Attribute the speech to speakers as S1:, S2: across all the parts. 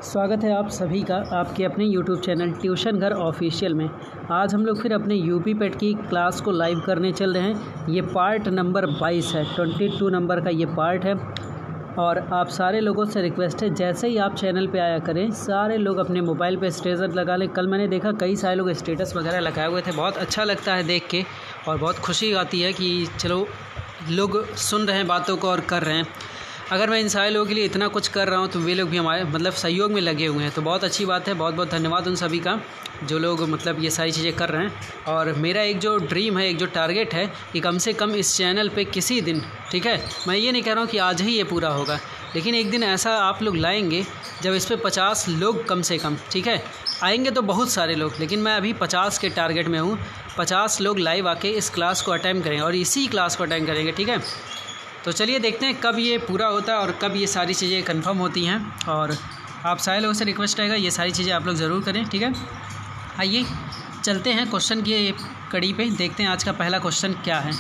S1: स्वागत है आप सभी का आपके अपने YouTube चैनल ट्यूशन घर ऑफिशियल में। आज हम लोग फिर अपने यूपी पेट की क्लास को लाइव करने चल रहे हैं। ये पार्ट नंबर 22 है, 22 नंबर का ये पार्ट है। और आप सारे लोगों से रिक्वेस्ट है, जैसे ही आप चैनल पे आया करें सारे लोग अपने मोबाइल पे स्टेटस लगा लें। कल मैंने देखा कई सारे लोग स्टेटस वगैरह लगाए हुए थे, बहुत अच्छा लगता है देख के और बहुत खुशी आती है कि चलो लोग सुन रहे हैं बातों को और कर रहे हैं। अगर मैं इन सारे लोगों के लिए इतना कुछ कर रहा हूँ तो वे लोग भी हमारे सहयोग में लगे हुए हैं, तो बहुत अच्छी बात है। बहुत बहुत धन्यवाद उन सभी का जो लोग ये सारी चीज़ें कर रहे हैं। और मेरा एक जो ड्रीम है, एक जो टारगेट है कि कम से कम इस चैनल पे किसी दिन, ठीक है, मैं ये नहीं कह रहा हूँ कि आज ही ये पूरा होगा, लेकिन एक दिन ऐसा आप लोग लाएंगे जब इस पर 50 लोग कम से कम, ठीक है, आएंगे तो बहुत सारे लोग, लेकिन मैं अभी 50 के टारगेट में हूँ। 50 लोग लाइव आके इस क्लास को अटेंड करेंगे और इसी क्लास को अटेंड करेंगे, ठीक है। तो चलिए देखते हैं कब ये पूरा होता है और कब ये सारी चीज़ें कंफर्म होती हैं। और आप सारे लोगों से रिक्वेस्ट रहेगा ये सारी चीज़ें आप लोग ज़रूर करें, ठीक है। आइए चलते हैं क्वेश्चन की कड़ी पे, देखते हैं आज का पहला क्वेश्चन क्या है।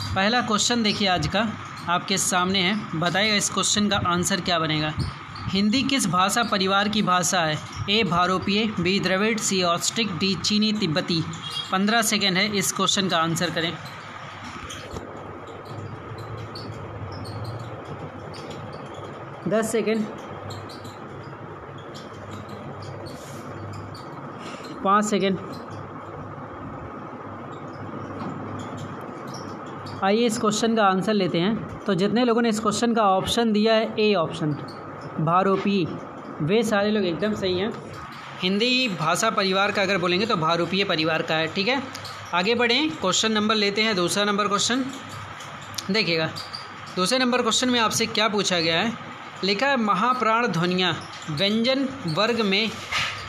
S1: पहला क्वेश्चन देखिए आज का आपके सामने है, बताइएगा इस क्वेश्चन का आंसर क्या बनेगा। हिंदी किस भाषा परिवार की भाषा है? ए भारोपीय, बी द्रविड़, सी ऑस्ट्रिक, डी चीनी तिब्बती। 15 सेकेंड है, इस क्वेश्चन का आंसर करें। 10 सेकेंड, 5 सेकेंड। आइए इस क्वेश्चन का आंसर लेते हैं। तो जितने लोगों ने इस क्वेश्चन का ऑप्शन दिया है ए ऑप्शन भारोपीय, वे सारे लोग एकदम सही हैं। हिंदी भाषा परिवार का अगर बोलेंगे तो भारोपीय परिवार का है, ठीक है। आगे बढ़ें, क्वेश्चन नंबर लेते हैं। दूसरा नंबर क्वेश्चन देखिएगा। दूसरे नंबर क्वेश्चन में आपसे क्या पूछा गया है, लिखा है महाप्राण ध्वनियाँ व्यंजन वर्ग में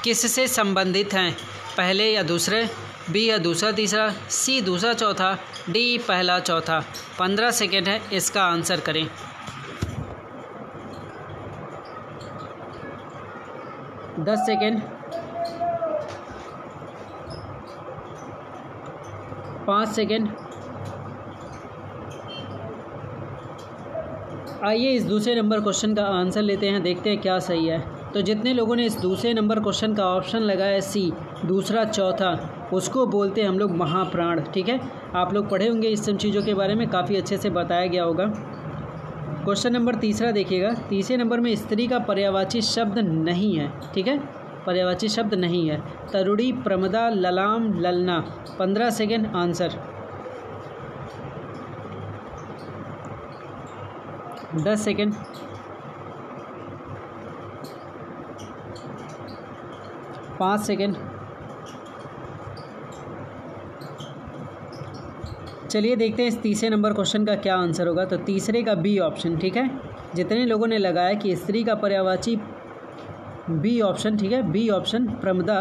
S1: किससे संबंधित हैं? पहले या दूसरे, बी या दूसरा तीसरा, सी दूसरा चौथा, डी पहला चौथा। 15 सेकेंड है, इसका आंसर करें। 10 सेकेंड, 5 सेकेंड। आइए इस दूसरे नंबर क्वेश्चन का आंसर लेते हैं, देखते हैं क्या सही है। तो जितने लोगों ने इस दूसरे नंबर क्वेश्चन का ऑप्शन लगाया सी दूसरा चौथा, उसको बोलते हैं हम लोग महाप्राण, ठीक है। आप लोग पढ़े होंगे इस सब चीज़ों के बारे में, काफ़ी अच्छे से बताया गया होगा। क्वेश्चन नंबर तीसरा देखिएगा। तीसरे नंबर में स्त्री का पर्यायवाची शब्द नहीं है, ठीक है, पर्यायवाची शब्द नहीं है। तरुड़ी, प्रमदा, ललाम, ललना। 15 सेकेंड, आंसर। 10 second, 5 second. चलिए देखते हैं इस तीसरे नंबर क्वेश्चन का क्या आंसर होगा। तो तीसरे का बी ऑप्शन, ठीक है। जितने लोगों ने लगाया कि स्त्री का पर्यायवाची बी ऑप्शन, ठीक है, बी ऑप्शन प्रमदा,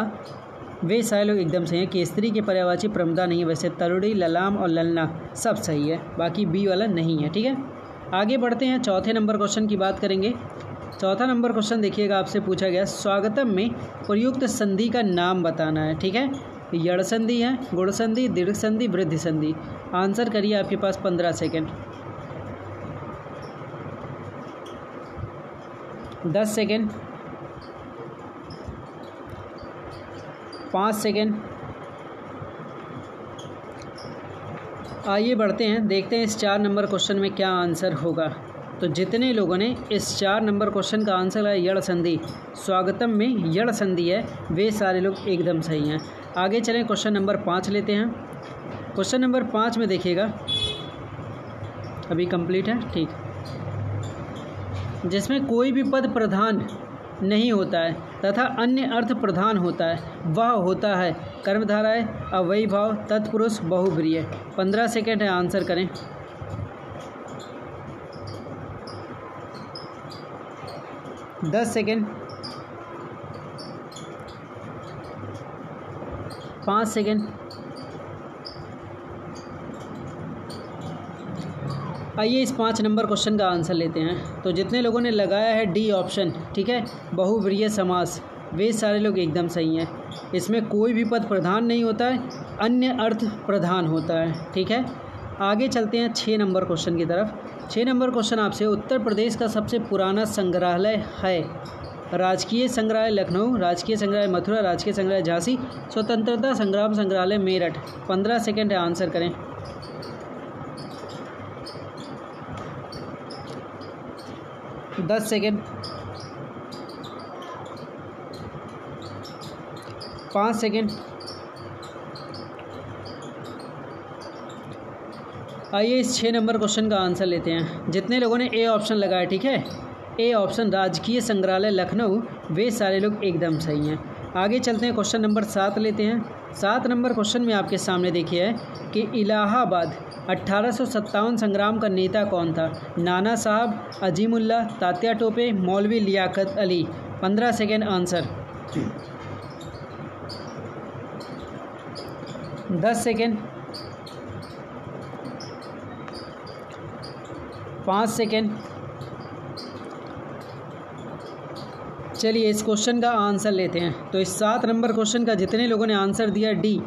S1: वे सारे लोग एकदम सही हैं कि स्त्री के पर्यायवाची प्रमदा नहीं है। वैसे तरुड़ी, ललाम और ललना सब सही है, बाकी बी वाला नहीं है, ठीक है। आगे बढ़ते हैं, चौथे नंबर क्वेश्चन की बात करेंगे। चौथा नंबर क्वेश्चन देखिएगा, आपसे पूछा गया स्वागतम में प्रयुक्त संधि का नाम बताना है, ठीक है। यड़ संधि है, गुण संधि, दीर्घ संधि, वृद्धि संधि। आंसर करिए, आपके पास 15 सेकेंड। 10 second, 5 second. आइए बढ़ते हैं, देखते हैं इस 4 नंबर क्वेश्चन में क्या आंसर होगा। तो जितने लोगों ने इस 4 नंबर क्वेश्चन का आंसर है यड़ संधि, स्वागतम में यड़ संधि है, वे सारे लोग एकदम सही हैं। आगे चलें, क्वेश्चन नंबर 5 लेते हैं। क्वेश्चन नंबर 5 में देखिएगा, अभी कंप्लीट है, ठीक, जिसमें कोई भी पद प्रधान नहीं होता है तथा अन्य अर्थ प्रधान होता है, वह होता है कर्मधारय, अव्ययी भाव, तत्पुरुष, बहुब्रीहि। 15 सेकेंड है, आंसर करें। 10 सेकेंड, 5 सेकेंड। आइए इस 5 नंबर क्वेश्चन का आंसर लेते हैं। तो जितने लोगों ने लगाया है डी ऑप्शन, ठीक है, बहुव्रीहि समास, वे सारे लोग एकदम सही हैं। इसमें कोई भी पद प्रधान नहीं होता है, अन्य अर्थ प्रधान होता है, ठीक है। आगे चलते हैं 6 नंबर क्वेश्चन की तरफ। 6 नंबर क्वेश्चन आपसे, उत्तर प्रदेश का सबसे पुराना संग्रहालय है राजकीय संग्रहालय लखनऊ, राजकीय संग्रहालय मथुरा, राजकीय संग्रहालय झांसी, स्वतंत्रता संग्राम संग्रहालय मेरठ। 15 सेकेंड है, आंसर करें। 10 सेकेंड, 5 सेकेंड। आइए इस 6 नंबर क्वेश्चन का आंसर लेते हैं। जितने लोगों ने ए ऑप्शन लगाया, ठीक है, ए ऑप्शन राजकीय संग्रहालय लखनऊ, वे सारे लोग एकदम सही हैं। आगे चलते हैं, क्वेश्चन नंबर 7 लेते हैं। 7 नंबर क्वेश्चन में आपके सामने देखिए है कि इलाहाबाद 1857 संग्राम का नेता कौन था? नाना साहब, Azimullah, Tatya Tope, Maulvi Liaquat Ali. 15 second, answer. 10 second, 5 second. चलिए इस क्वेश्चन का आंसर लेते हैं। तो इस 7 नंबर क्वेश्चन का जितने लोगों ने आंसर दिया डी,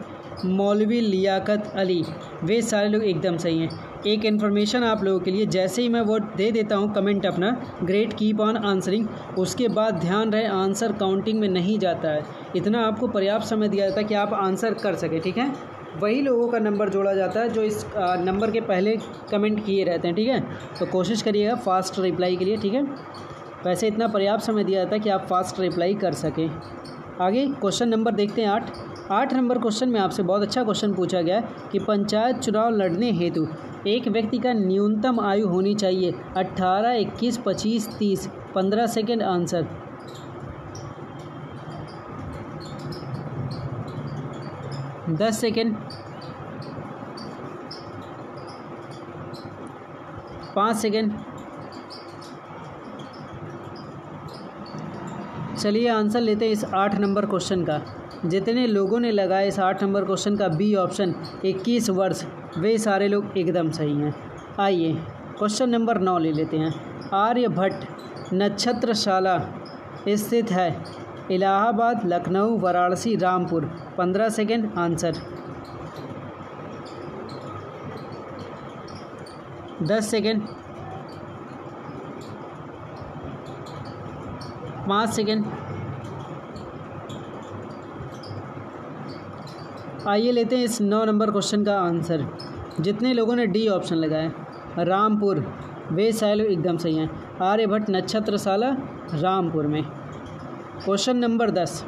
S1: मौलवी लियाकत अली, वे सारे लोग एकदम सही हैं। एक इन्फॉर्मेशन आप लोगों के लिए, जैसे ही मैं वो दे देता हूँ कमेंट अपना, ग्रेट कीप ऑन आंसरिंग, उसके बाद ध्यान रहे आंसर काउंटिंग में नहीं जाता है। इतना आपको पर्याप्त समय दिया जाता है कि आप आंसर कर सकें, ठीक है। वही लोगों का नंबर जोड़ा जाता है जो इस नंबर के पहले कमेंट किए रहते हैं, ठीक है। तो कोशिश करिएगा फास्ट रिप्लाई के लिए, ठीक है। वैसे इतना पर्याप्त समय दिया जाता है कि आप फास्ट रिप्लाई कर सकें। आगे क्वेश्चन नंबर देखते हैं 8 नंबर क्वेश्चन में आपसे बहुत अच्छा क्वेश्चन पूछा गया है कि पंचायत चुनाव लड़ने हेतु एक व्यक्ति का न्यूनतम आयु होनी चाहिए 18, 21, 25, 30। 15 सेकेंड, आंसर। 10 second, 5 second. चलिए आंसर लेते हैं इस 8 नंबर क्वेश्चन का। जितने लोगों ने लगाया इस 8 नंबर क्वेश्चन का बी ऑप्शन 21 वर्ष, वे सारे लोग एकदम सही हैं। आइए क्वेश्चन नंबर 9 ले लेते हैं। आर्यभट्ट नक्षत्रशाला स्थित है Allahabad, Lucknow, Varanasi, Rampur. 15 second, answer. 10 second, 5 second. आइए लेते हैं इस 9 नंबर क्वेश्चन का आंसर। जितने लोगों ने डी ऑप्शन लगाया, रामपुर, वे सारे लोग एकदम सही हैं। आर्यभट्ट नक्षत्रशाला रामपुर में। क्वेश्चन नंबर 10,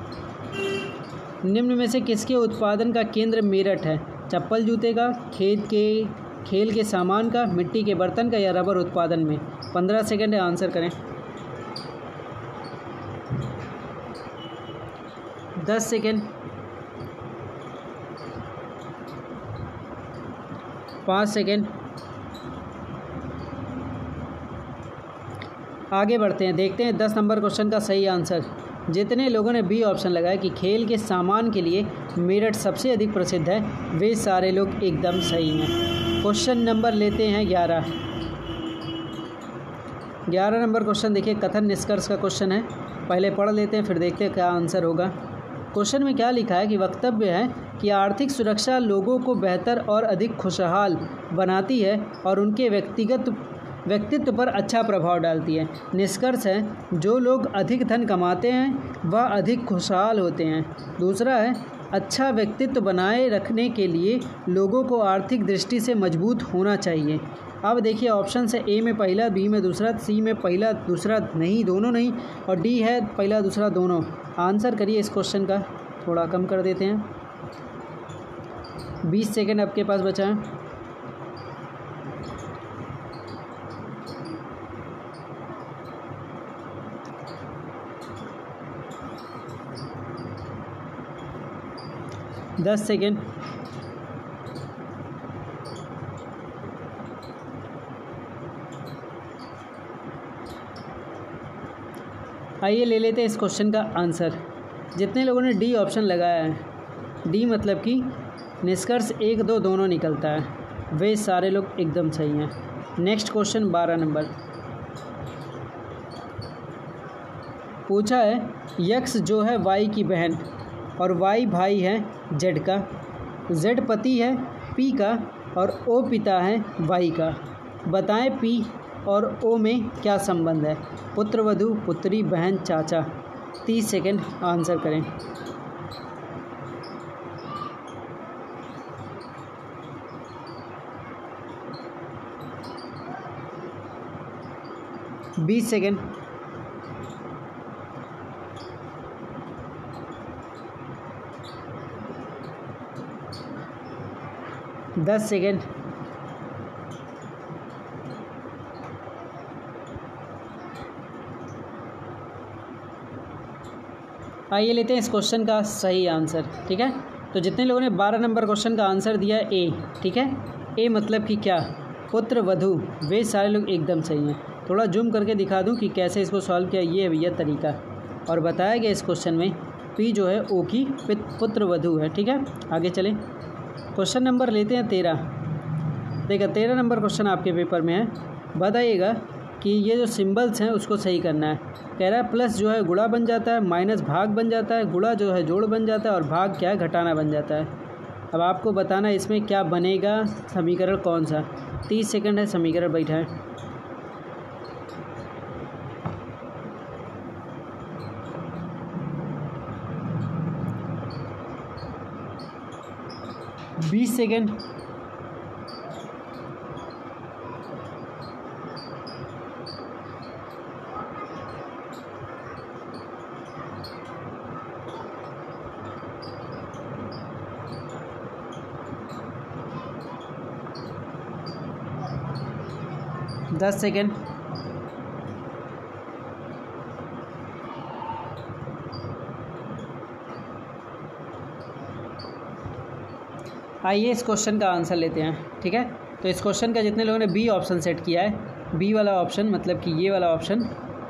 S1: निम्न में से किसके उत्पादन का केंद्र मेरठ है? चप्पल जूते का, खेल के सामान का, मिट्टी के बर्तन का, या रबर उत्पादन में? 15 सेकेंड है, आंसर करें। 10 सेकेंड, 5 सेकेंड। आगे बढ़ते हैं, देखते हैं 10 नंबर क्वेश्चन का सही आंसर। जितने लोगों ने बी ऑप्शन लगाया कि खेल के सामान के लिए मेरठ सबसे अधिक प्रसिद्ध है, वे सारे लोग एकदम सही हैं। क्वेश्चन नंबर लेते हैं 11 नंबर क्वेश्चन देखिए, कथन निष्कर्ष का क्वेश्चन है। पहले पढ़ लेते हैं फिर देखते हैं क्या आंसर होगा। क्वेश्चन में क्या लिखा है कि वक्तव्य है कि आर्थिक सुरक्षा लोगों को बेहतर और अधिक खुशहाल बनाती है और उनके व्यक्तित्व पर अच्छा प्रभाव डालती है। निष्कर्ष है, जो लोग अधिक धन कमाते हैं वह अधिक खुशहाल होते हैं। दूसरा है, अच्छा व्यक्तित्व बनाए रखने के लिए लोगों को आर्थिक दृष्टि से मजबूत होना चाहिए। अब देखिए ऑप्शन है, ए में पहला, बी में दूसरा, सी में पहला दूसरा नहीं, दोनों नहीं, और डी है पहला दूसरा दोनों। आंसर करिए इस क्वेश्चन का। थोड़ा कम कर देते हैं, 20 सेकेंड आपके पास बचा है। दस सेकेंड, आइए ले लेते हैं इस क्वेश्चन का आंसर। जितने लोगों ने डी ऑप्शन लगाया है, डी मतलब कि निष्कर्ष 1, 2 दोनों निकलता है, वे सारे लोग एकदम सही हैं। नेक्स्ट क्वेश्चन 12 नंबर पूछा है, यक्स जो है वाई की बहन और वाई भाई है जेड का, जेड पति है पी का और ओ पिता है वाई का। बताएं पी और ओ में क्या संबंध है? पुत्र वधू, पुत्री, बहन, चाचा। 30 सेकेंड आंसर करें। बीस सेकेंड, 10 सेकेंड, आइए लेते हैं इस क्वेश्चन का सही आंसर। ठीक है, तो जितने लोगों ने 12 नंबर क्वेश्चन का आंसर दिया ए, ठीक है, ए मतलब कि क्या, पुत्र वधू, वे सारे लोग एकदम सही हैं। थोड़ा जूम करके दिखा दूं कि कैसे इसको सॉल्व किया, ये है भैया तरीका, और बताया गया इस क्वेश्चन में पी जो है ओ की पुत्र वधू है। ठीक है, आगे चलें। क्वेश्चन नंबर लेते हैं 13। देखा 13 नंबर क्वेश्चन आपके पेपर में है। बताइएगा कि ये जो सिंबल्स हैं उसको सही करना है। कह रहा है प्लस जो है गुणा बन जाता है, माइनस भाग बन जाता है, गुणा जो है जोड़ बन जाता है, और भाग क्या है, घटाना बन जाता है। अब आपको बताना है इसमें क्या बनेगा, समीकरण कौन सा। 30 सेकंड है, समीकरण बैठाएं। बीस सेकेंड, 10 सेकेंड, आइए इस क्वेश्चन का आंसर लेते हैं। ठीक है, तो इस क्वेश्चन का जितने लोगों ने बी ऑप्शन सेट किया है, बी वाला ऑप्शन मतलब कि ये वाला ऑप्शन,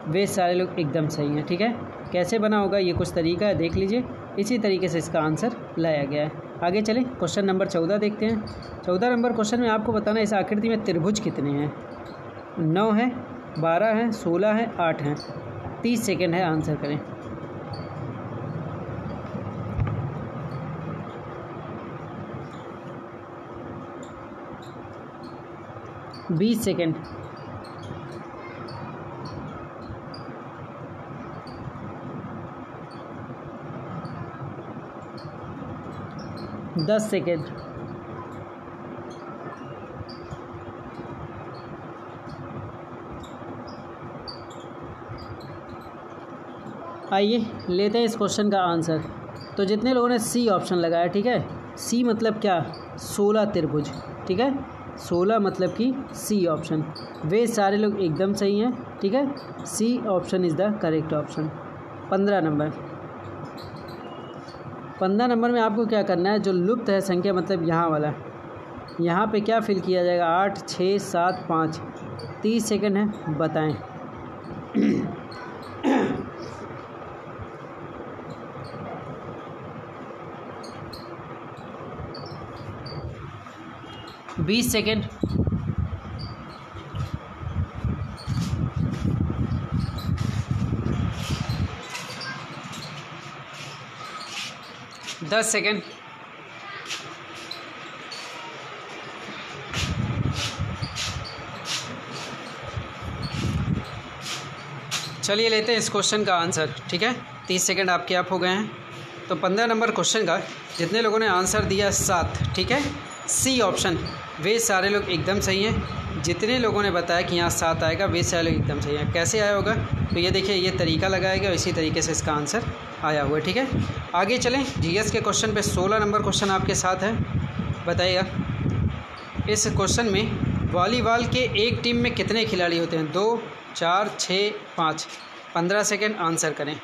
S1: वे सारे लोग एकदम सही हैं। ठीक है, कैसे बना होगा ये कुछ तरीका है, देख लीजिए। इसी तरीके से इसका आंसर लाया गया है। आगे चलें, क्वेश्चन नंबर 14 देखते हैं। 14 नंबर क्वेश्चन में आपको बताना है इस आकृति में त्रिभुज कितने हैं। 9 है, 12 है, 16 है, 8 हैं। 30 सेकेंड है, आंसर करें। बीस सेकेंड, 10 सेकेंड, 'आइए लेते हैं इस क्वेश्चन का आंसर। तो जितने लोगों ने सी ऑप्शन लगाया, ठीक है, सी मतलब क्या, 16 त्रिभुज। ठीक है, 16 मतलब कि सी ऑप्शन, वे सारे लोग एकदम सही हैं। ठीक है, C option is the correct option. 15 number, 15 number में आपको क्या करना है, जो लुप्त है संख्या मतलब यहाँ वाला, यहाँ पे क्या फिल किया जाएगा, 8, 6, 7, 5। 30 सेकेंड है, बताएं। बीस सेकेंड, 10 सेकेंड, 'चलिए लेते हैं इस क्वेश्चन का आंसर। ठीक है, 30 सेकेंड आपके आप हो गए हैं। तो 15 नंबर क्वेश्चन का जितने लोगों ने आंसर दिया 7, ठीक है, सी ऑप्शन, वे सारे लोग एकदम सही हैं। जितने लोगों ने बताया कि यहाँ 7 आएगा, वे सारे लोग एकदम सही हैं। कैसे आया होगा, तो ये देखिए, ये तरीका लगाया गया, इसी तरीके से इसका आंसर आया हुआ है। ठीक है, आगे चलें। जीएस के क्वेश्चन पे 16 नंबर क्वेश्चन आपके साथ है। बताइएगा, इस क्वेश्चन में वॉलीबॉल के एक टीम में कितने खिलाड़ी होते हैं, 2, 4, 6, 5। 15 सेकेंड, आंसर करें।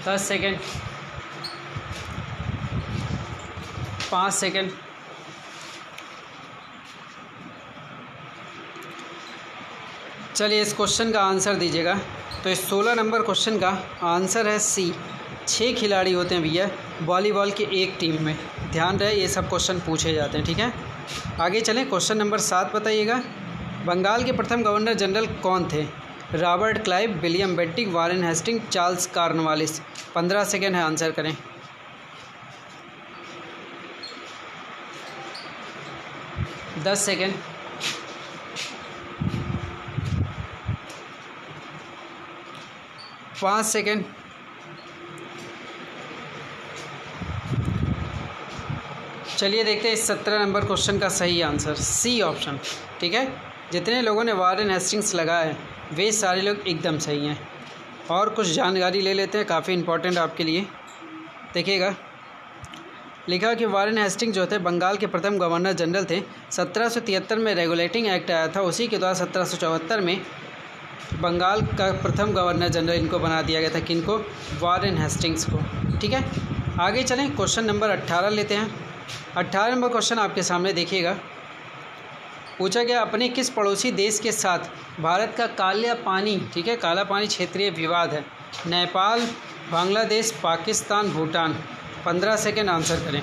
S1: दस सेकेंड, 5 सेकेंड, चलिए इस क्वेश्चन का आंसर दीजिएगा। तो इस 16 नंबर क्वेश्चन का आंसर है सी, 6 खिलाड़ी होते हैं भैया वॉलीबॉल के एक टीम में। ध्यान रहे, ये सब क्वेश्चन पूछे जाते हैं। ठीक है, आगे चलें। क्वेश्चन नंबर 7 बताइएगा, बंगाल के प्रथम गवर्नर जनरल कौन थे। Robert Clive, William Bentinck, Warren Hastings, Charles Cornwallis. 15 second है, आंसर करें। दस सेकेंड, 5 सेकेंड। चलिए देखते हैं इस 17 नंबर क्वेश्चन का सही आंसर, सी ऑप्शन। ठीक है, जितने लोगों ने वारेन हेस्टिंग्स लगाया है वे सारे लोग एकदम सही हैं। और कुछ जानकारी ले लेते हैं, काफ़ी इंपॉर्टेंट आपके लिए। देखिएगा, लिखा कि वारेन हेस्टिंग्स जो थे बंगाल के प्रथम गवर्नर जनरल थे। 1773 में रेगुलेटिंग एक्ट आया था, उसी के द्वारा 1774 में बंगाल का प्रथम गवर्नर जनरल इनको बना दिया गया था। किनको? वारेन हेस्टिंग्स को। ठीक है, आगे चलें, क्वेश्चन नंबर 18 लेते हैं। 18 नंबर क्वेश्चन आपके सामने देखिएगा। पूछा गया, अपने किस पड़ोसी देश के साथ भारत का काला पानी, ठीक है, काला पानी क्षेत्रीय विवाद है? नेपाल, बांग्लादेश, पाकिस्तान, भूटान। 15 सेकेंड, आंसर करें।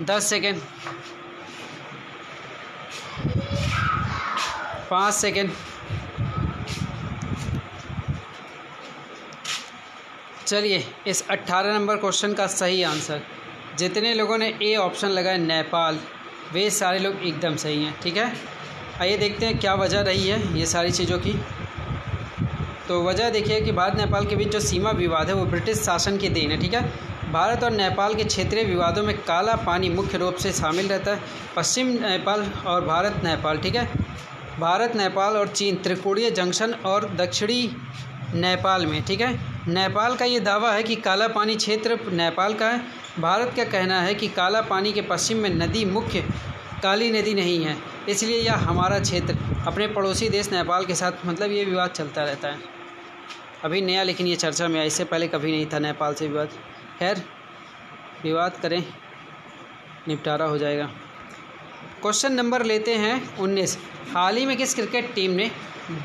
S1: 10 सेकेंड, 5 सेकेंड। चलिए, इस 18 नंबर क्वेश्चन का सही आंसर, जितने लोगों ने ए ऑप्शन लगाया नेपाल, वे सारे लोग एकदम सही हैं। ठीक है, आइए देखते हैं क्या वजह रही है ये सारी चीज़ों की। तो वजह देखिए कि भारत नेपाल के बीच जो सीमा विवाद है वो ब्रिटिश शासन की देन है। ठीक है, भारत और नेपाल के क्षेत्रीय विवादों में काला पानी मुख्य रूप से शामिल रहता है। पश्चिम नेपाल और भारत नेपाल, ठीक है, भारत नेपाल और चीन त्रिकोणीय जंक्शन और दक्षिणी नेपाल में। ठीक है, नेपाल का ये दावा है कि काला पानी क्षेत्र नेपाल का है। भारत का कहना है कि काला पानी के पश्चिम में नदी मुख्य काली नदी नहीं है, इसलिए यह हमारा क्षेत्र अपने पड़ोसी देश नेपाल के साथ, मतलब ये विवाद चलता रहता है। अभी नया, लेकिन ये चर्चा में आया, इससे पहले कभी नहीं था नेपाल से विवाद। खैर, विवाद करें, निपटारा हो जाएगा। क्वेश्चन नंबर लेते हैं 19। हाल ही में किस क्रिकेट टीम ने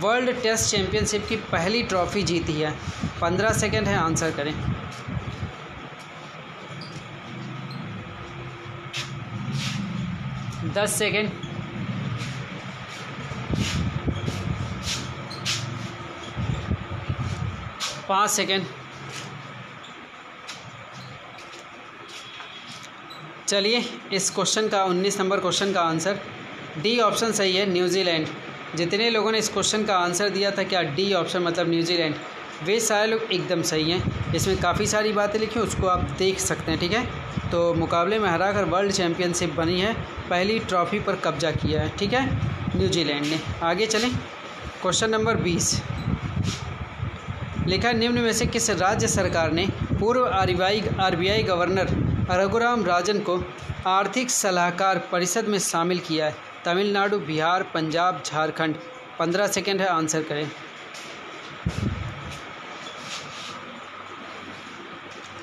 S1: वर्ल्ड टेस्ट चैंपियनशिप की पहली ट्रॉफी जीती है? 15 सेकेंड है, आंसर करें। 10 सेकेंड, 5 सेकेंड। चलिए, इस क्वेश्चन का 19 नंबर क्वेश्चन का आंसर डी ऑप्शन सही है, न्यूजीलैंड। जितने लोगों ने इस क्वेश्चन का आंसर दिया था क्या डी ऑप्शन मतलब न्यूजीलैंड, वे सारे लोग एकदम सही हैं। इसमें काफ़ी सारी बातें लिखी, उसको आप देख सकते हैं। ठीक है, तो मुकाबले में हराकर वर्ल्ड चैम्पियनशिप बनी है, पहली ट्रॉफी पर कब्जा किया है। ठीक है, न्यूजीलैंड ने। आगे चलें, क्वेश्चन नंबर 20 लिखा, निम्न में से किस राज्य सरकार ने पूर्व आरबीआई गवर्नर रघुराम राजन को आर्थिक सलाहकार परिषद में शामिल किया है? तमिलनाडु, बिहार, पंजाब, झारखंड। 15 सेकेंड है, आंसर करें।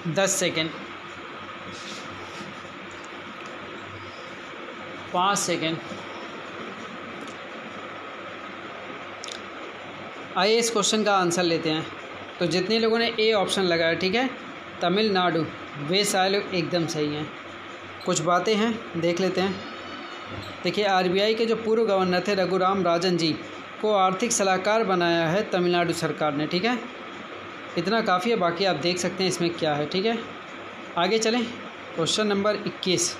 S1: 10 सेकेंड, 5 सेकेंड। आइए इस क्वेश्चन का आंसर लेते हैं। तो जितने लोगों ने ए ऑप्शन लगाया, ठीक है, तमिलनाडु, वे सारे लोग एकदम सही हैं। कुछ बातें हैं, देख लेते हैं। देखिए, आरबीआई के जो पूर्व गवर्नर थे रघुराम राजन जी को आर्थिक सलाहकार बनाया है तमिलनाडु सरकार ने। ठीक है, इतना काफ़ी है, बाकी आप देख सकते हैं इसमें क्या है। ठीक है, आगे चलें, क्वेश्चन नंबर 21।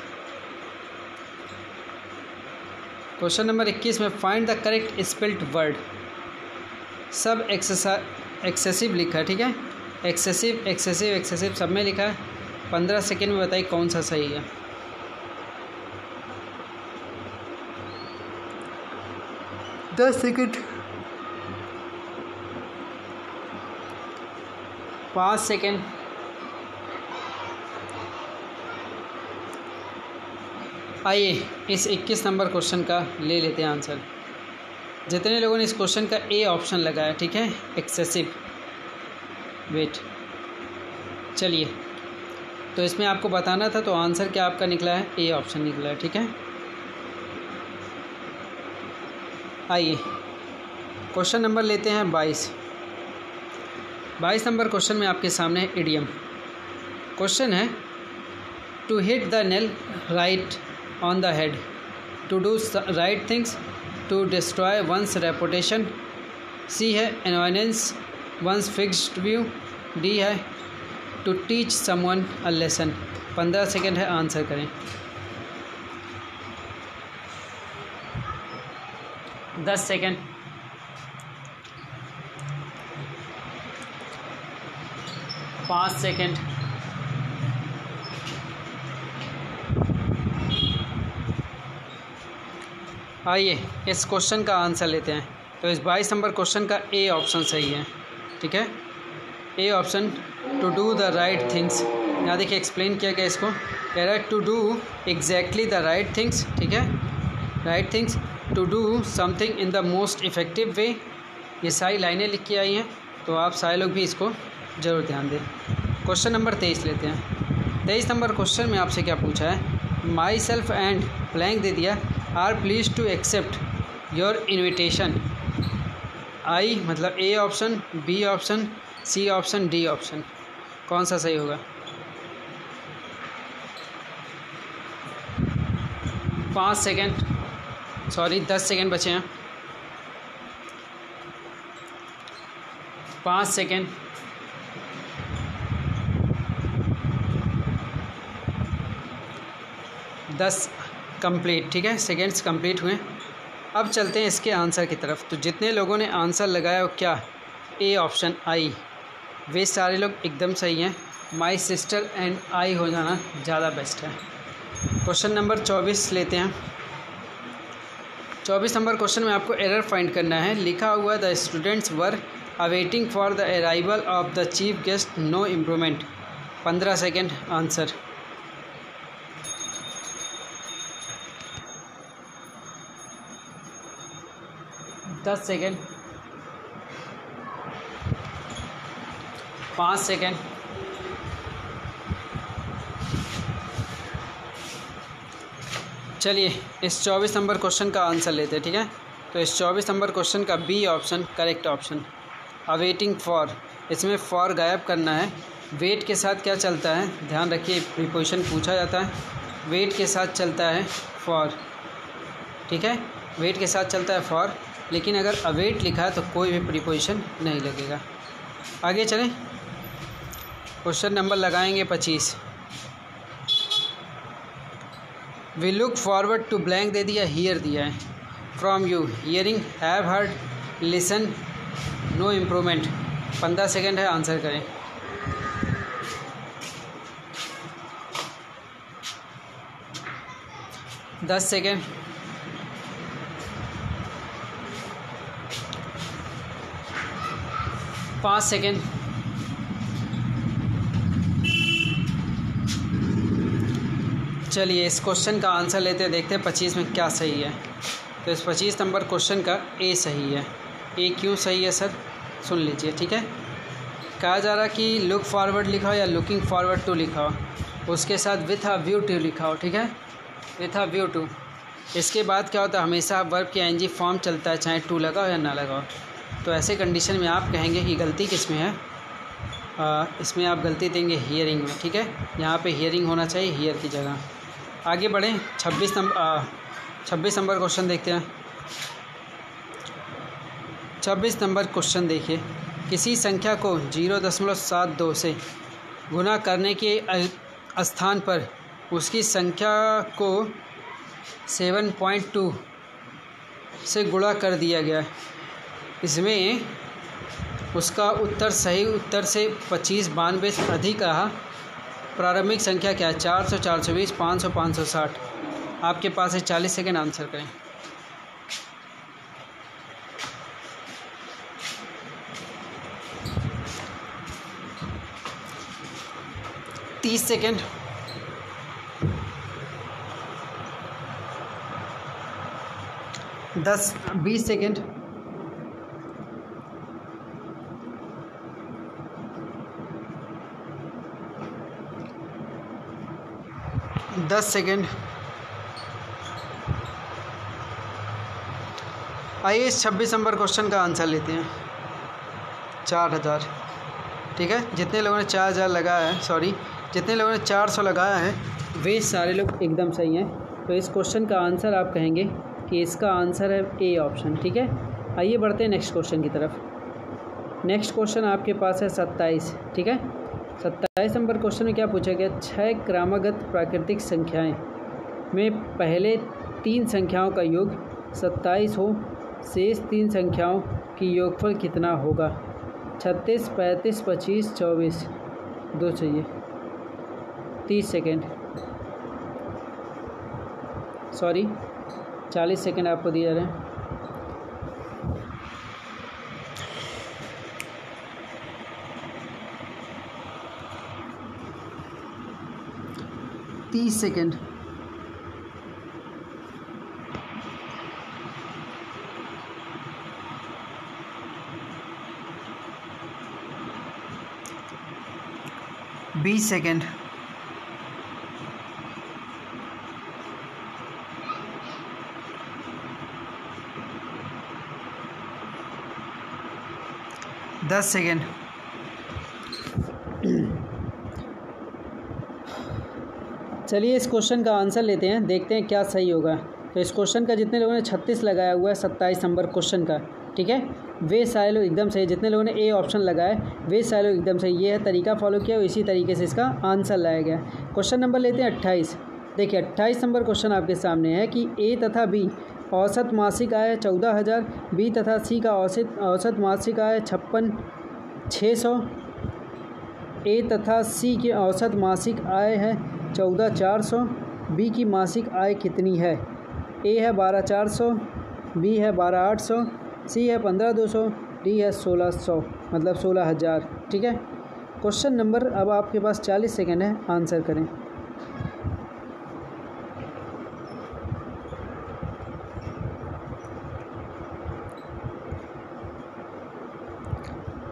S1: क्वेश्चन नंबर 21 में find the correct spelled word. सब एक्सेसिव लिखा है। ठीक है, एक्सेसिव एक्सेसिव एक्सेसिव सब में लिखा है। 15 सेकेंड में बताइए कौन सा सही है। 10 सेकेंड, 5 सेकेंड, 'आइए इस 21 नंबर क्वेश्चन का ले लेते हैं आंसर। जितने लोगों ने इस क्वेश्चन का ए ऑप्शन लगाया, ठीक है, एक्सेसिव, वेट। चलिए, तो इसमें आपको बताना था, तो आंसर क्या आपका निकला है? ए ऑप्शन निकला है। ठीक है, आइए क्वेश्चन नंबर लेते हैं 22। 22 नंबर क्वेश्चन में आपके सामने है इडियम। क्वेश्चन है, to hit the nail right on the head, to do right things, to destroy one's reputation. C है एनवायनेंस वंस फिक्स्ड व्यू। डी है to teach someone a lesson. 15 second है, answer करें। 10 सेकेंड, 5 सेकेंड। आइए इस question का answer लेते हैं। तो इस 22 नंबर क्वेश्चन का ए ऑप्शन सही है। ठीक है, A option, to do the right things. यहाँ देखिए एक्सप्लेन किया गया इसको, कह रहा है to do exactly the right things. ठीक है, right things, to do something in the most effective way. ये सारी लाइनें लिख के आई हैं, तो आप सारे लोग भी इसको ज़रूर ध्यान दें। क्वेश्चन नंबर 23 लेते हैं। 23 नंबर क्वेश्चन में आपसे क्या पूछा है, माई सेल्फ एंड ब्लैंक दे दिया, are please to accept your invitation. I मतलब A option, B option, C option, D option, कौन सा सही होगा? 5 सेकेंड, सॉरी 10 सेकेंड बचे हैं। 5 सेकेंड, 10 कंप्लीट। ठीक है, सेकेंड्स कंप्लीट हुए। अब चलते हैं इसके आंसर की तरफ। तो जितने लोगों ने आंसर लगाया वो क्या, ए ऑप्शन आई, वे सारे लोग एकदम सही हैं। माई सिस्टर एंड आई हो जाना ज़्यादा बेस्ट है। क्वेश्चन नंबर 24 लेते हैं। 24 नंबर क्वेश्चन में आपको एरर फाइंड करना है। लिखा हुआ the students were awaiting for the arrival of the chief guest, no improvement. 15 second answer. दस सेकेंड, 5 सेकेंड, चलिए इस 24 नंबर क्वेश्चन का आंसर लेते हैं। ठीक है, तो इस 24 नंबर क्वेश्चन का B option correct option. Awaiting for, इसमें फॉर गायब करना है। वेट के साथ क्या चलता है, ध्यान रखिए, प्रीपोजिशन पूछा जाता है, वेट के साथ चलता है फॉर। ठीक है, वेट के साथ चलता है फॉर, लेकिन अगर अवेट लिखा है तो कोई भी प्रीपोजिशन नहीं लगेगा। आगे चलें, क्वेश्चन नंबर लगाएंगे 25। We look forward to blank दे दिया, हियर दिया है। From you, hearing, have heard, listen, no improvement. 15 second है, आंसर करें। दस सेकेंड, 5 सेकेंड, चलिए इस क्वेश्चन का आंसर लेते हैं, देखते हैं 25 में क्या सही है। तो इस 25 नंबर क्वेश्चन का ए सही है। ए क्यों सही है सर, सुन लीजिए। ठीक है, कहा जा रहा कि लुक फॉरवर्ड लिखा हो या लुकिंग फॉरवर्ड टू लिखा हो, उसके साथ विथ अ व्यू टू लिखा हो। ठीक है, विथ अ व्यू टू। इसके बाद क्या होता है, हमेशा वर्ब की एनजी फॉर्म चलता है, चाहे टू लगा हो या ना लगा हो। तो ऐसे कंडीशन में आप कहेंगे कि गलती किस में है, इसमें आप गलती देंगे हियरिंग में। ठीक है, यहाँ पे हियरिंग होना चाहिए हियर की जगह। आगे बढ़ें, 26 नंबर क्वेश्चन देखते हैं। 26 नंबर क्वेश्चन देखिए, किसी संख्या को 0.72 से गुना करने के स्थान पर उसकी संख्या को 7.2 से गुणा कर दिया गया है। इसमें उसका उत्तर सही उत्तर से 25-92 से अधिक रहा। प्रारंभिक संख्या क्या है, 400, 420, 500, 560। आपके पास है 40 सेकेंड, आंसर करें। तीस सेकेंड, 20 सेकेंड, 10 सेकेंड। आइए इस 26 नंबर क्वेश्चन का आंसर लेते हैं। 4000। ठीक है, जितने लोगों ने 4000 लगाया है, सॉरी जितने लोगों ने 400 लगाया है, वे सारे लोग एकदम सही हैं। तो इस क्वेश्चन का आंसर आप कहेंगे कि इसका आंसर है ए ऑप्शन। ठीक है, आइए बढ़ते हैं नेक्स्ट क्वेश्चन की तरफ। नेक्स्ट क्वेश्चन आपके पास है 27। ठीक है, 27 नंबर क्वेश्चन में क्या पूछा गया, 6 क्रमागत प्राकृतिक संख्याएं में पहले 3 संख्याओं का योग 27 हो, शेष 3 संख्याओं की योगफल कितना होगा। 36, 35, 25, 24। 2 चाहिए, 30 सेकेंड, सॉरी 40 सेकेंड आपको दिए जा रहे हैं। 30 सेकेंड, बीस सेकेंड, 10 सेकेंड, चलिए इस क्वेश्चन का आंसर लेते हैं, देखते हैं क्या सही होगा। तो इस क्वेश्चन का जितने लोगों ने 36 लगाया हुआ है 27 नंबर क्वेश्चन का, ठीक है, वे सारे लोग एकदम सही। जितने लोगों ने ए ऑप्शन लगाया वे सारे लोग एकदम सही। ये है तरीका फॉलो किया और इसी तरीके से इसका आंसर लाया गया। क्वेश्चन नंबर लेते हैं 28। देखिए 28 नंबर क्वेश्चन आपके सामने है कि ए तथा बी औसत मासिक आय 14,000, बी तथा सी का औसत मासिक आय 56,600, ए तथा सी की औसत मासिक आय है 14,400, बी की मासिक आय कितनी है? ए है 12,400, बी है 12,800, सी है 15,200, डी है 1,600, मतलब 16,000। ठीक है, क्वेश्चन नंबर अब आपके पास 40 सेकेंड है, आंसर करें।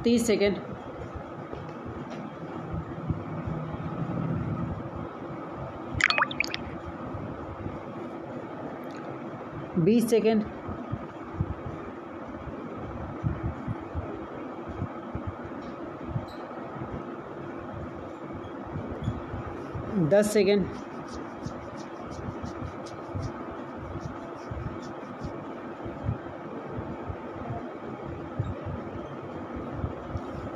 S1: तीस सेकेंड, 20 सेकेंड, 10 सेकेंड,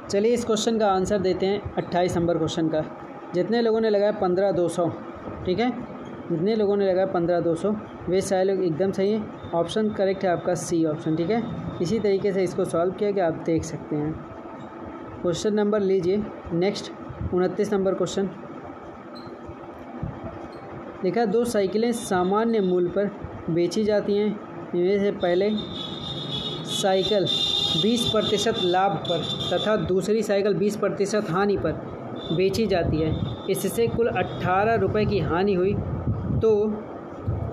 S1: 'चलिए इस क्वेश्चन का आंसर देते हैं 28 नंबर क्वेश्चन का। जितने लोगों ने लगाया 15,200, ठीक है, जितने लोगों ने लगाया 15,200 वे सारे लोग एकदम सही हैं। ऑप्शन करेक्ट है आपका सी ऑप्शन। ठीक है, इसी तरीके से इसको सॉल्व किया गया, आप देख सकते हैं। क्वेश्चन नंबर लीजिए नेक्स्ट 29 नंबर क्वेश्चन। लिखा 2 साइकिलें सामान्य मूल्य पर बेची जाती हैं। इनमें से पहले साइकिल 20% लाभ पर तथा दूसरी साइकिल 20% हानि पर बेची जाती है। इससे कुल 18 रुपये की हानि हुई, तो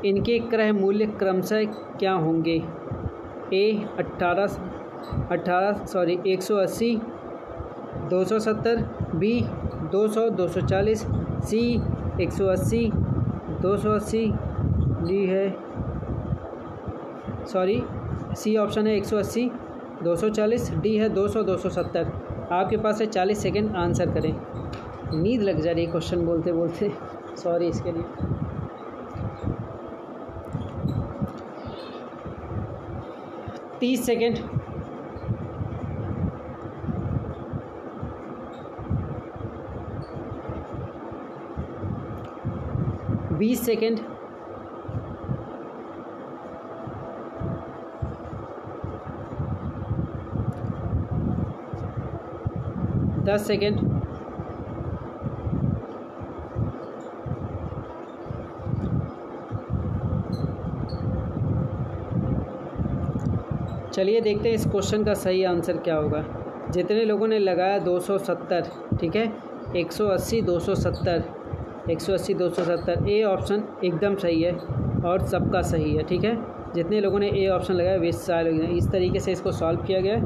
S1: इनके क्रय मूल्य क्रमशः क्या होंगे? ए 180, 270, बी 200, 240, सी 180, 280, डी है सी ऑप्शन है 180, 240, डी है 200, 270। आपके पास है 40 सेकेंड, आंसर करें। नींद लग जा रही है क्वेश्चन बोलते बोलते, सॉरी इसके लिए। तीस सेकेंड, 20 सेकेंड, 10 सेकेंड, 'चलिए देखते हैं इस क्वेश्चन का सही आंसर क्या होगा। जितने लोगों ने लगाया 270, ठीक है, 180, 270, 180, 270, ए ऑप्शन एकदम सही है और सबका सही है। ठीक है, जितने लोगों ने ए ऑप्शन लगाया वे सारे लोग हैं। इस तरीके से इसको सॉल्व किया गया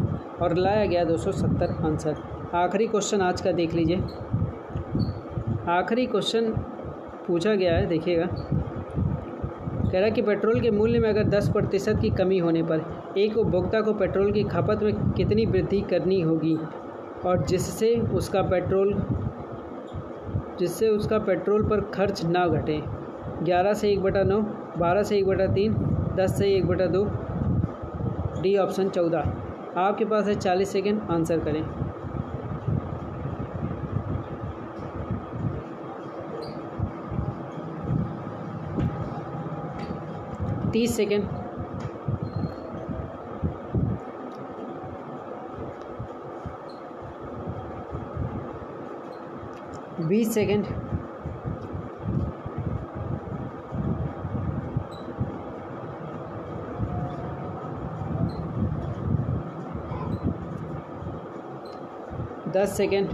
S1: और लाया गया 270 आंसर। आखिरी क्वेश्चन आज का देख लीजिए। आखिरी क्वेश्चन पूछा गया है, देखिएगा। कह रहा है कि पेट्रोल के मूल्य में अगर 10% की कमी होने पर एक उपभोक्ता को पेट्रोल की खपत में कितनी वृद्धि करनी होगी, और जिससे उसका पेट्रोल पर खर्च ना घटे। 11 से 1/9, 12 से 1/3, 10 से 1/2, डी ऑप्शन 14। आपके पास है 40 सेकेंड, आंसर करें। तीस सेकेंड, 20 20 सेकेंड। दस सेकेंड।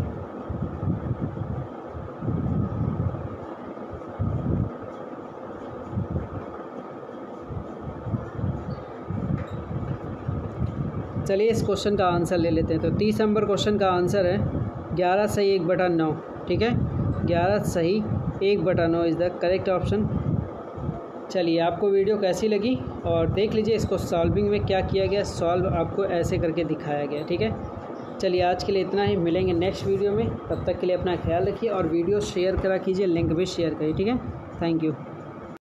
S1: चलिए इस क्वेश्चन का आंसर ले लेते हैं। तो 30 नंबर क्वेश्चन का आंसर है 11 सही 1/9। ठीक है, 11 सही 1/9 इज़ द करेक्ट ऑप्शन। चलिए आपको वीडियो कैसी लगी और देख लीजिए इसको सॉल्विंग में क्या किया गया। सॉल्व आपको ऐसे करके दिखाया गया। ठीक है, चलिए आज के लिए इतना ही, मिलेंगे नेक्स्ट वीडियो में। तब तक के लिए अपना ख्याल रखिए और वीडियो शेयर करा कीजिए, लिंक भी शेयर करिए। ठीक है, थैंक यू।